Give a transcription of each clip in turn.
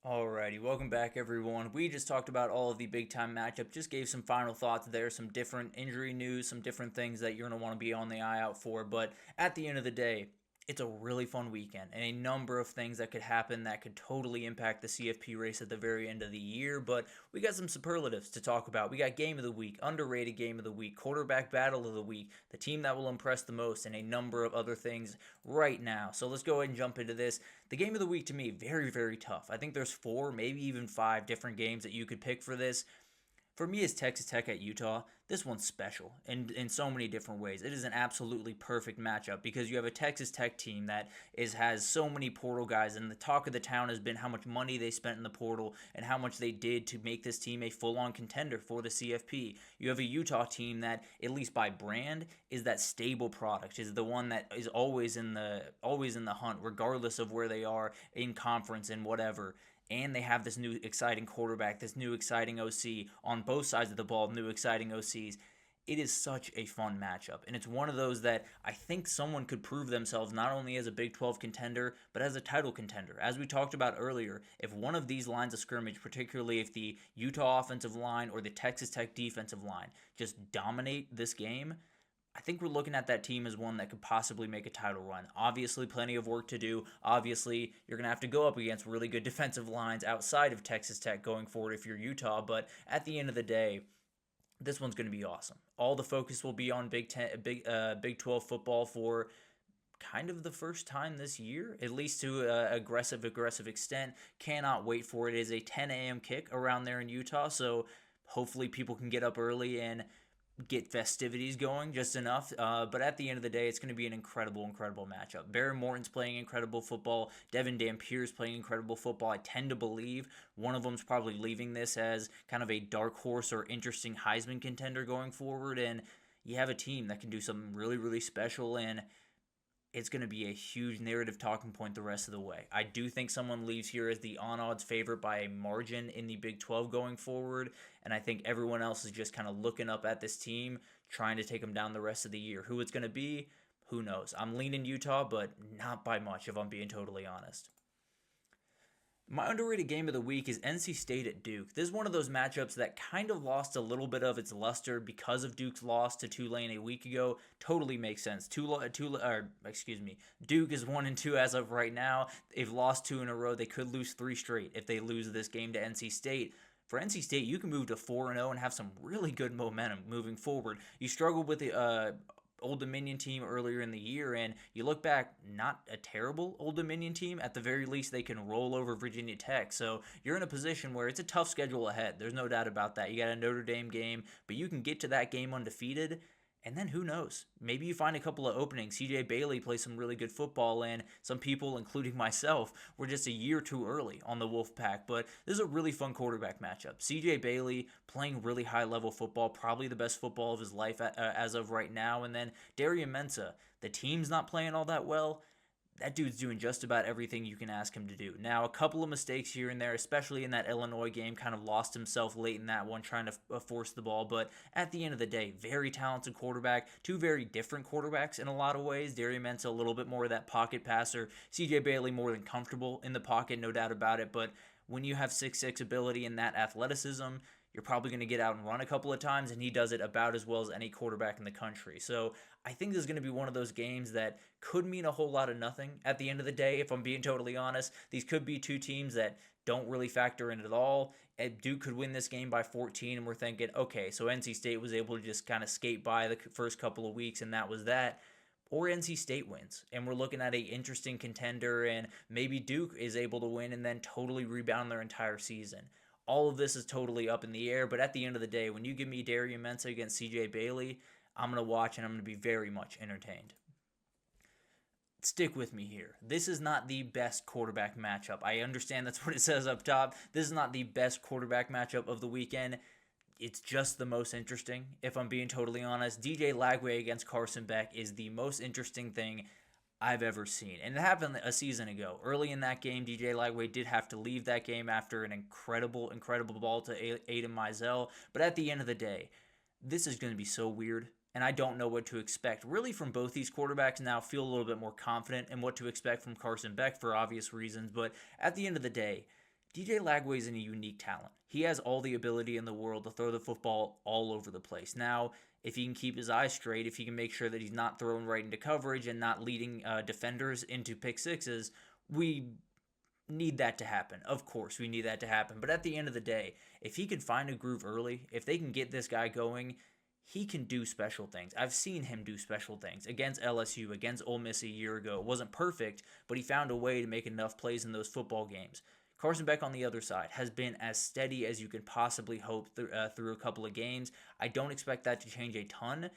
Alrighty, welcome back everyone. We just talked about all of the big time matchup, just gave some final thoughts there, some different injury news, some different things that you're going to want to be on the eye out for. But at the end of the day, it's a really fun weekend and a number of things that could happen that could totally impact the CFP race at the very end of the year. But we got some superlatives to talk about. We got game of the week, underrated game of the week, quarterback battle of the week, the team that will impress the most, and a number of other things right now. So let's go ahead and jump into this. The game of the week to me, very, very tough. I think there's four, maybe even five different games that you could pick for this. For me, is Texas Tech at Utah. This one's special in so many different ways. It is an absolutely perfect matchup because you have a Texas Tech team that has so many portal guys, and the talk of the town has been how much money they spent in the portal and how much they did to make this team a full-on contender for the CFP. You have a Utah team that, at least by brand, is that stable product, is the one that is always in the hunt, regardless of where they are in conference and whatever. And they have this new exciting quarterback, this new exciting OC on both sides of the ball, new exciting OCs. It is such a fun matchup, and it's one of those that I think someone could prove themselves not only as a Big 12 contender, but as a title contender. As we talked about earlier, if one of these lines of scrimmage, particularly if the Utah offensive line or the Texas Tech defensive line just dominate this game, I think we're looking at that team as one that could possibly make a title run. Obviously, plenty of work to do. Obviously, you're going to have to go up against really good defensive lines outside of Texas Tech going forward if you're Utah. But at the end of the day, this one's going to be awesome. All the focus will be on Big 12 football for kind of the first time this year, at least to an aggressive extent. Cannot wait for it. It is a 10 a.m. kick around there in Utah, so hopefully people can get up early and get festivities going just enough. But at the end of the day, it's going to be an incredible matchup. Barry Morton's playing incredible football. Devin Dampier's playing incredible football. I tend to believe one of them's probably leaving this as kind of a dark horse or interesting Heisman contender going forward. And you have a team that can do something really special, and it's going to be a huge narrative talking point the rest of the way. I do think someone leaves here as the on-odds favorite by a margin in the Big 12 going forward, and I think everyone else is just kind of looking up at this team, trying to take them down the rest of the year. Who it's going to be, who knows? I'm leaning Utah, but not by much, if I'm being totally honest. My underrated game of the week is NC State at Duke. This is one of those matchups that kind of lost a little bit of its luster because of Duke's loss to Tulane a week ago. Totally makes sense. Duke is 1-2 as of right now. They've lost two in a row. They could lose three straight if they lose this game to NC State. For NC State, you can move to 4-0 and have some really good momentum moving forward. You struggled with the Old Dominion team earlier in the year, and you look back, not a terrible Old Dominion team. At the very least, they can roll over Virginia Tech. So you're in a position where it's a tough schedule ahead. There's no doubt about that. You got a Notre Dame game, but you can get to that game undefeated. And then who knows? Maybe you find a couple of openings. CJ Bailey plays some really good football, and some people, including myself, were just a year too early on the Wolfpack. But this is a really fun quarterback matchup. CJ Bailey playing really high-level football, probably the best football of his life as of right now. And then Darian Mensah, the team's not playing all that well. That dude's doing just about everything you can ask him to do. Now, a couple of mistakes here and there, especially in that Illinois game, kind of lost himself late in that one trying to force the ball. But at the end of the day, very talented quarterback. Two very different quarterbacks in a lot of ways. Darian Mensah a little bit more of that pocket passer. CJ Bailey more than comfortable in the pocket, no doubt about it. But when you have 6'6" ability and that athleticism, you're probably going to get out and run a couple of times, and he does it about as well as any quarterback in the country. So I think this is going to be one of those games that could mean a whole lot of nothing at the end of the day, if I'm being totally honest. These could be two teams that don't really factor in at all. Duke could win this game by 14, and we're thinking, okay, so NC State was able to just kind of skate by the first couple of weeks, and that was that. Or NC State wins, and we're looking at an interesting contender, and maybe Duke is able to win and then totally rebound their entire season. All of this is totally up in the air, but at the end of the day, when you give me Darian Mensah against CJ Bailey, I'm going to watch and I'm going to be very much entertained. Stick with me here. This is not the best quarterback matchup. I understand that's what it says up top. This is not the best quarterback matchup of the weekend. It's just the most interesting, if I'm being totally honest. DJ Lagway against Carson Beck is the most interesting thing I've ever seen. And it happened a season ago. Early in that game, DJ Lagway did have to leave that game after an incredible ball to Aiden Mizell. But at the end of the day, this is going to be so weird, and I don't know what to expect. Really, from both these quarterbacks now, feel a little bit more confident in what to expect from Carson Beck for obvious reasons. But at the end of the day, DJ Lagway is a unique talent. He has all the ability in the world to throw the football all over the place. Now, if he can keep his eyes straight, if he can make sure that he's not thrown right into coverage and not leading defenders into pick sixes, we need that to happen. Of course, we need that to happen. But at the end of the day, if he can find a groove early, if they can get this guy going, he can do special things. I've seen him do special things against LSU, against Ole Miss a year ago. It wasn't perfect, but he found a way to make enough plays in those football games. Carson Beck on the other side has been as steady as you could possibly hope through a couple of games. I don't expect that to change a ton.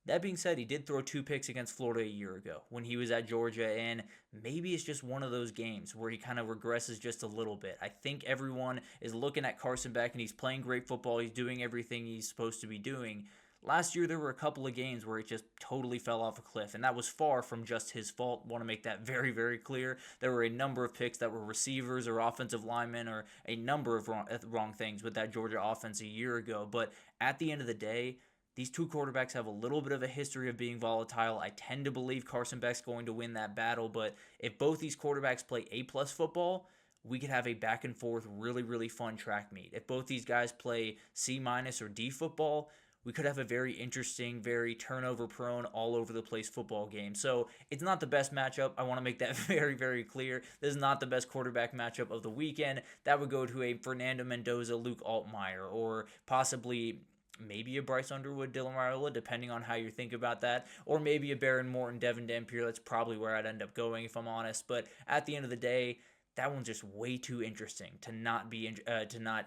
That being said, he did throw 2 picks against Florida a year ago when he was at Georgia, and maybe it's just one of those games where he kind of regresses just a little bit. I think everyone is looking at Carson Beck, and he's playing great football. He's doing everything he's supposed to be doing. Last year, there were a couple of games where it just totally fell off a cliff, and that was far from just his fault. Want to make that very, very clear. There were a number of picks that were receivers or offensive linemen or a number of wrong things with that Georgia offense a year ago. But at the end of the day, these two quarterbacks have a little bit of a history of being volatile. I tend to believe Carson Beck's going to win that battle, but if both these quarterbacks play A-plus football, we could have a back and forth, really, really fun track meet. If both these guys play C- or D football, we could have a very interesting, very turnover-prone, all-over-the-place football game. So it's not the best matchup. I want to make that very, very clear. This is not the best quarterback matchup of the weekend. That would go to a Fernando Mendoza, Luke Altmaier, or possibly maybe a Bryce Underwood, Dylan Raiola, depending on how you think about that, or maybe a Baron Morton, Devin Dampier. That's probably where I'd end up going if I'm honest. But at the end of the day, that one's just way too interesting to not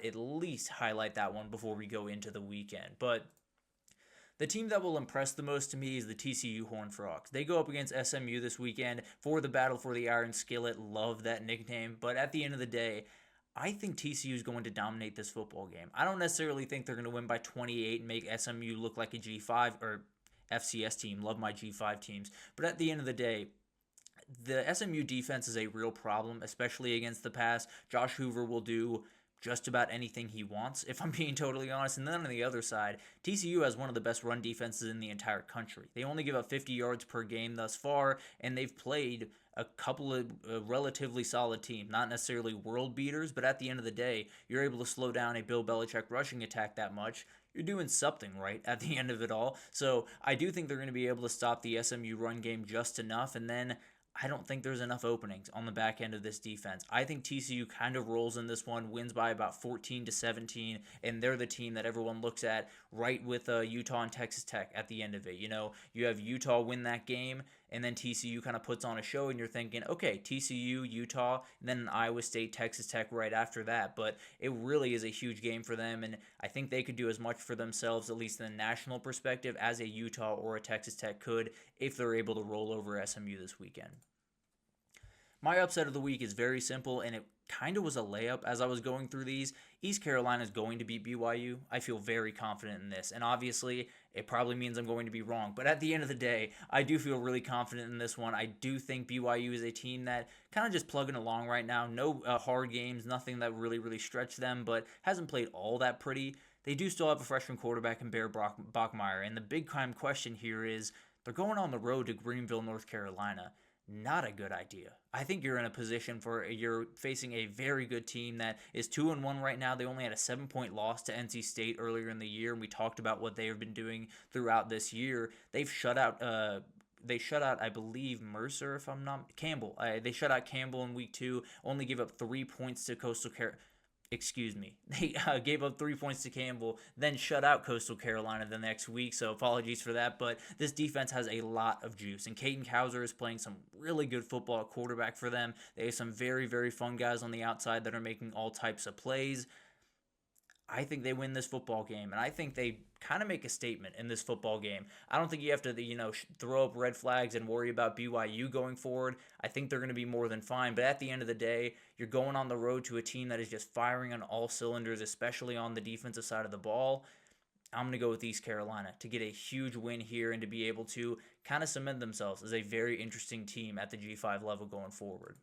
at least highlight that one before we go into the weekend. But the team that will impress the most to me is the TCU Horned Frogs. They go up against SMU this weekend for the battle for the Iron Skillet. Love that nickname. But at the end of the day, I think TCU is going to dominate this football game. I don't necessarily think they're going to win by 28 and make SMU look like a G5 or FCS team. Love my G5 teams. But at the end of the day, the SMU defense is a real problem, especially against the pass. Josh Hoover will do just about anything he wants, if I'm being totally honest. And then on the other side, TCU has one of the best run defenses in the entire country. They only give up 50 yards per game thus far, and they've played a couple of relatively solid teams, not necessarily world beaters, but at the end of the day, you're able to slow down a Bill Belichick rushing attack that much. You're doing something right at the end of it all. So I do think they're going to be able to stop the SMU run game just enough, and then I don't think there's enough openings on the back end of this defense. I think TCU kind of rolls in this one, wins by about 14-17, and they're the team that everyone looks at right with Utah and Texas Tech at the end of it. You know, you have Utah win that game, and then TCU kind of puts on a show, and you're thinking, okay, TCU, Utah, and then Iowa State, Texas Tech right after that. But it really is a huge game for them, and I think they could do as much for themselves, at least in the national perspective, as a Utah or a Texas Tech could if they're able to roll over SMU this weekend. My upset of the week is very simple, and it kind of was a layup as I was going through these. East Carolina is going to beat BYU. I feel very confident in this, and obviously it probably means I'm going to be wrong, but at the end of the day, I do feel really confident in this one. I do think BYU is a team that kind of just plugging along right now. No hard games, nothing that really stretched them, but hasn't played all that pretty. They do still have a freshman quarterback in Bear Bachmeier, and the big time question here is they're going on the road to Greenville, North Carolina. Not a good idea. I think you're in a position you're facing a very good team that is 2-1 right now. They only had a 7-point loss to NC State earlier in the year, and we talked about what they have been doing throughout this year. They've shut out I believe, Mercer, if I'm not Campbell. They shut out Campbell in week 2. Only gave up 3 points to Coastal Carolina. Excuse me. They gave up 3 points to Campbell, then shut out Coastal Carolina the next week, so apologies for that. But this defense has a lot of juice, and Caden Cowser is playing some really good football at quarterback for them. They have some very fun guys on the outside that are making all types of plays. I think they win this football game, and I think they kind of make a statement in this football game. I don't think you have to, throw up red flags and worry about BYU going forward. I think they're going to be more than fine, but at the end of the day, you're going on the road to a team that is just firing on all cylinders, especially on the defensive side of the ball. I'm going to go with East Carolina to get a huge win here and to be able to kind of cement themselves as a very interesting team at the G5 level going forward.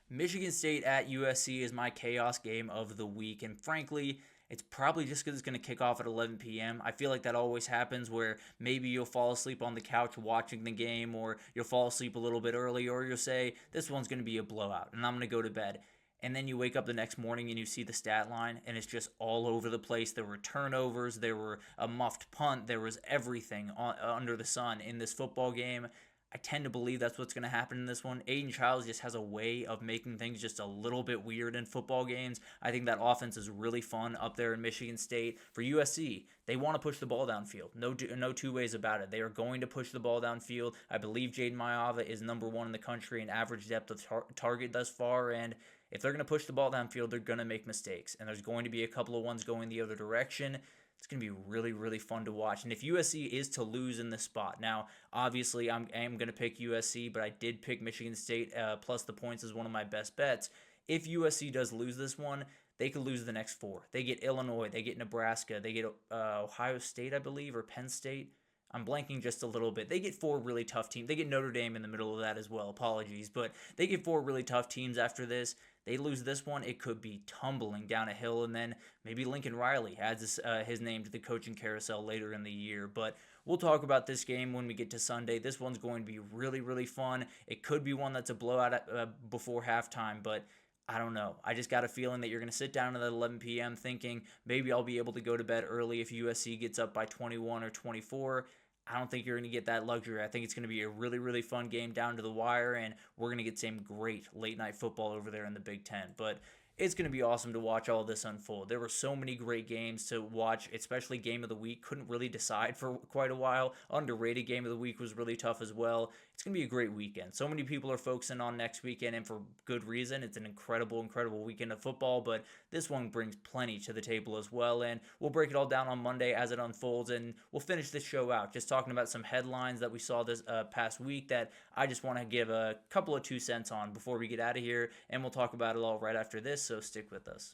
Michigan State at USC is my chaos game of the week, and frankly, it's probably just because it's going to kick off at 11 p.m. I feel like that always happens where maybe you'll fall asleep on the couch watching the game, or you'll fall asleep a little bit early, or you'll say, this one's going to be a blowout, and I'm going to go to bed. and then you wake up the next morning and you see the stat line and it's just all over the place. There were turnovers, there were a muffed punt, there was everything under the sun in this football game. I tend to believe that's what's going to happen in this one. Aiden Childs just has a way of making things just a little bit weird in football games. I think that offense is really fun up there in Michigan State. For USC, they want to push the ball downfield. No two ways about it. They are going to push the ball downfield. I believe Jaden Mayava is number one in the country in average depth of target thus far, and if they're going to push the ball downfield, they're going to make mistakes, and there's going to be a couple of ones going the other direction. It's going to be really, really fun to watch. And if USC is to lose in this spot, now, obviously, I am going to pick USC, but I did pick Michigan State plus the points as one of my best bets. If USC does lose this one, they could lose the next four. They get Illinois, they get Nebraska, they get Ohio State, I believe, or Penn State. I'm blanking just a little bit. They get four really tough teams. They get Notre Dame in the middle of that as well. Apologies. But they get four really tough teams after this. They lose this one, it could be tumbling down a hill, and then maybe Lincoln Riley adds his name to the coaching carousel later in the year. But we'll talk about this game when we get to Sunday. This one's going to be really, really fun. It could be one that's a blowout before halftime, but I don't know. I just got a feeling that you're going to sit down at 11 p.m. thinking maybe I'll be able to go to bed early if USC gets up by 21 or 24. I don't think you're going to get that luxury. I think it's going to be a really, really fun game down to the wire, and we're going to get some great late-night football over there in the Big Ten. But it's going to be awesome to watch all this unfold. There were so many great games to watch, especially Game of the Week. Couldn't really decide for quite a while. Underrated Game of the Week was really tough as well. It's going to be a great weekend. So many people are focusing on next weekend, and for good reason. It's an incredible, incredible weekend of football, but this one brings plenty to the table as well, and we'll break it all down on Monday as it unfolds, and we'll finish this show out just talking about some headlines that we saw this past week that I just want to give a couple of 2 cents on before we get out of here, and we'll talk about it all right after this, so stick with us.